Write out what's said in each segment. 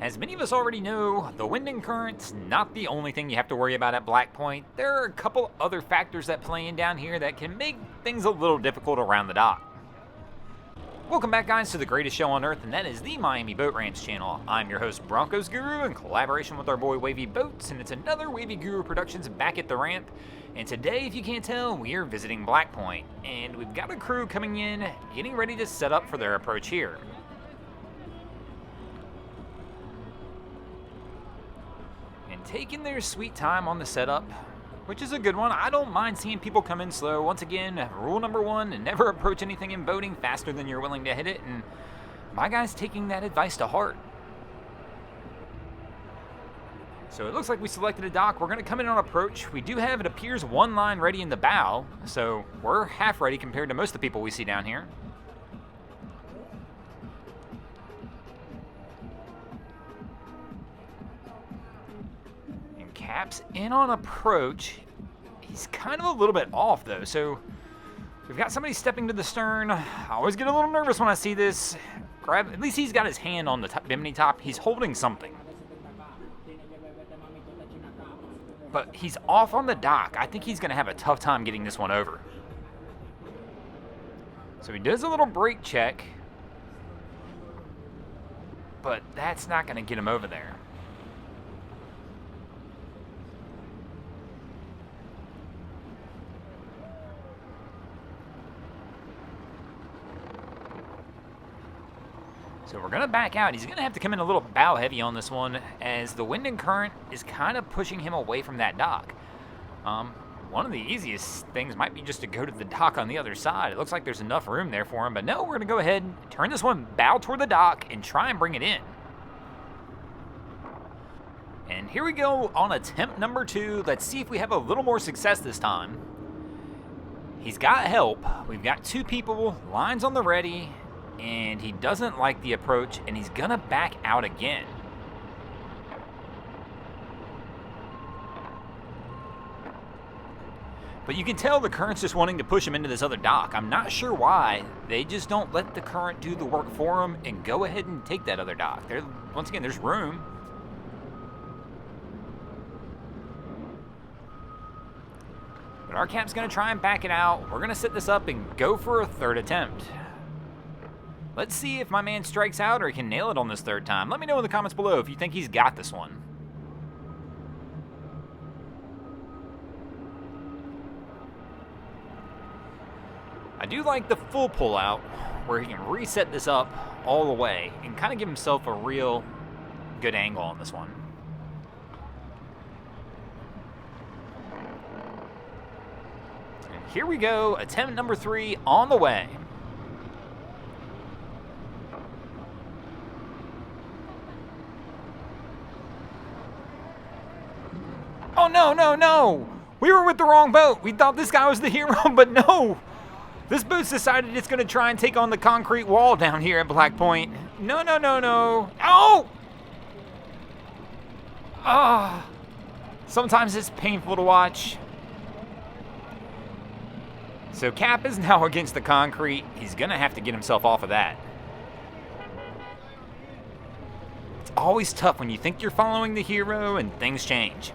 As many of us already know, the wind and current's not the only thing you have to worry about at Black Point. There are a couple other factors that play in down here that can make things a little difficult around the dock. Welcome back, guys, to the greatest show on earth, and that is the Miami Boat Ramps channel. I'm your host, Broncos Guru, in collaboration with our boy Wavy Boats, and it's another Wavy Guru Productions back at the ramp. And today, if you can't tell, we are visiting Black Point, and we've got a crew coming in, getting ready to set up for their approach here. And taking their sweet time on the setup, which is a good one. I don't mind seeing people come in slow. Once again, rule number one, never approach anything in boating faster than you're willing to hit it, and my guy's taking that advice to heart. So it looks like we selected a dock. We're going to come in on approach. We do have, it appears, one line ready in the bow, so we're half ready compared to most of the people we see down here. Cap's in on approach. He's kind of a little bit off though, so we've got somebody stepping to the stern. I always get a little nervous when I see this. At least he's got his hand on the bimini top. He's holding something. But he's off on the dock. I think he's going to have a tough time getting this one over. So he does a little brake check, but that's not going to get him over there. So we're going to back out. He's going to have to come in a little bow heavy on this one, as the wind and current is kind of pushing him away from that dock. One of the easiest things might be just to go to the dock on the other side. It looks like there's enough room there for him, but no, we're going to go ahead and turn this one bow toward the dock and try and bring it in. And here we go on attempt number 2. Let's see if we have a little more success this time. He's got help. We've got 2 people, lines on the ready, and he doesn't like the approach, and he's gonna back out again. But you can tell the current's just wanting to push him into this other dock. I'm not sure why. They just don't let the current do the work for him and go ahead and take that other dock. Once again, there's room. But our cap's gonna try and back it out. We're gonna set this up and go for a 3rd attempt. Let's see if my man strikes out or he can nail it on this 3rd time. Let me know in the comments below if you think he's got this one. I do like the full pull out where he can reset this up all the way and kind of give himself a real good angle on this one. And here we go, attempt number 3 on the way. Oh, no, no, no! We were with the wrong boat. We thought this guy was the hero, but no! This boat's decided it's going to try and take on the concrete wall down here at Black Point. No, no, no, no. Oh! Ah! Sometimes it's painful to watch. So Cap is now against the concrete. He's going to have to get himself off of that. It's always tough when you think you're following the hero and things change.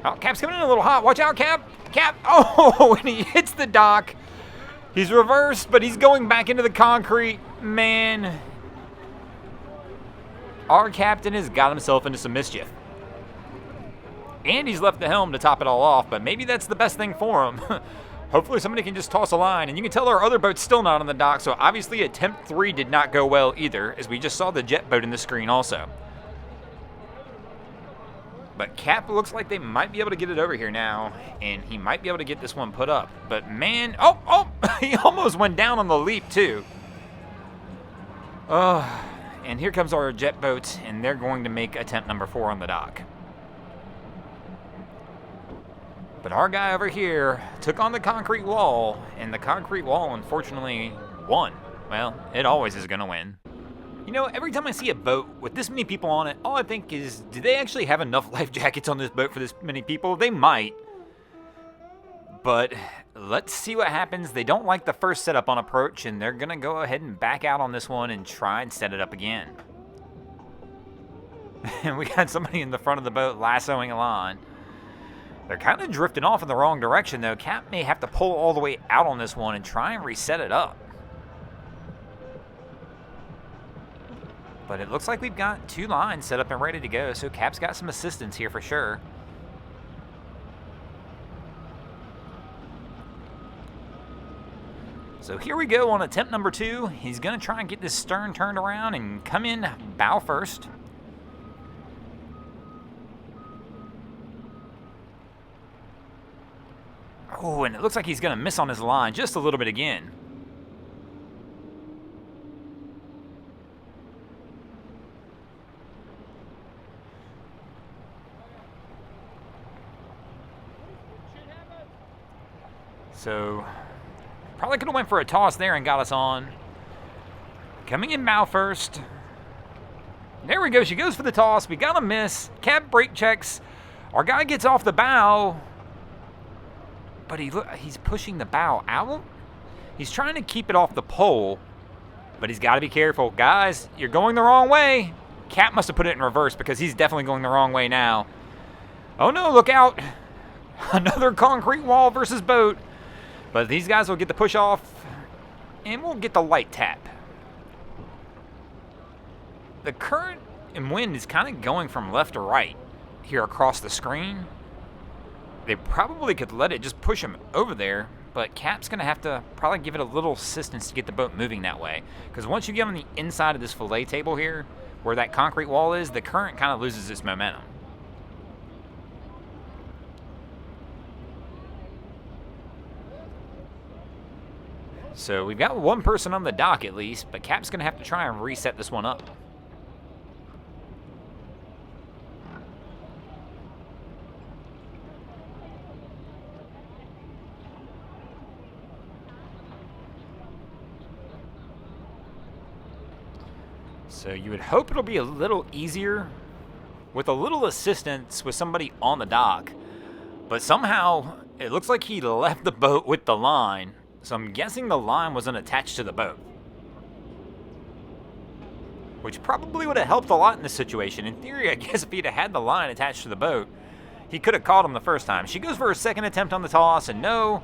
Oh, Cap's coming in a little hot. Watch out, Cap. Cap. Oh, and he hits the dock. He's reversed, but he's going back into the concrete. Man. Our captain has got himself into some mischief. And he's left the helm to top it all off, but maybe that's the best thing for him. Hopefully somebody can just toss a line. And you can tell our other boat's still not on the dock, so obviously attempt 3 did not go well either, as we just saw the jet boat in the screen also. But Cap looks like they might be able to get it over here now, and he might be able to get this one put up. But man, oh, he almost went down on the leap too. And here comes our jet boat, and they're going to make attempt number 4 on the dock. But our guy over here took on the concrete wall, and the concrete wall unfortunately won. Well, it always is gonna win. You know, every time I see a boat with this many people on it, all I think is, do they actually have enough life jackets on this boat for this many people? They might. But let's see what happens. They don't like the first setup on approach, and they're going to go ahead and back out on this one and try and set it up again. And we got somebody in the front of the boat lassoing a line. They're kind of drifting off in the wrong direction, though. Cap may have to pull all the way out on this one and try and reset it up. But it looks like we've got 2 lines set up and ready to go, so Cap's got some assistance here for sure. So here we go on attempt number 2. He's going to try and get this stern turned around and come in bow first. Oh, and it looks like he's going to miss on his line just a little bit again. So, probably could have went for a toss there and got us on. Coming in bow first. There we go. She goes for the toss. We got a miss. Cap brake checks. Our guy gets off the bow. But he's pushing the bow out. He's trying to keep it off the pole. But he's got to be careful. Guys, you're going the wrong way. Cap must have put it in reverse because he's definitely going the wrong way now. Oh no, look out. Another concrete wall versus boat. But these guys will get the push off, and we'll get the light tap. The current and wind is kind of going from left to right here across the screen. They probably could let it just push him over there, but Cap's going to have to probably give it a little assistance to get the boat moving that way. Because once you get on the inside of this fillet table here, where that concrete wall is, the current kind of loses its momentum. So we've got 1 person on the dock at least, but Cap's going to have to try and reset this one up. So you would hope it'll be a little easier with a little assistance with somebody on the dock. But somehow it looks like he left the boat with the line. So I'm guessing the line wasn't attached to the boat. Which probably would have helped a lot in this situation. In theory, I guess if he'd have had the line attached to the boat, he could have caught him the first time. She goes for her second attempt on the toss, and no.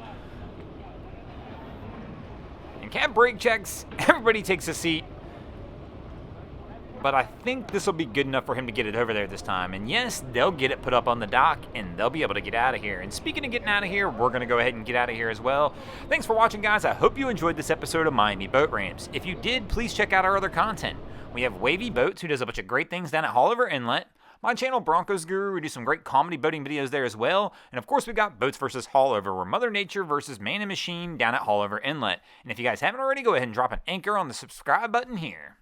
And Cap brake checks. Everybody takes a seat. But I think this will be good enough for him to get it over there this time. And yes, they'll get it put up on the dock, and they'll be able to get out of here. And speaking of getting out of here, we're going to go ahead and get out of here as well. Thanks for watching, guys. I hope you enjoyed this episode of Miami Boat Ramps. If you did, please check out our other content. We have Wavy Boats, who does a bunch of great things down at Haulover Inlet. My channel, Broncos Guru, we do some great comedy boating videos there as well. And of course, we got Boats vs. Haulover, where Mother Nature versus Man and Machine down at Haulover Inlet. And if you guys haven't already, go ahead and drop an anchor on the subscribe button here.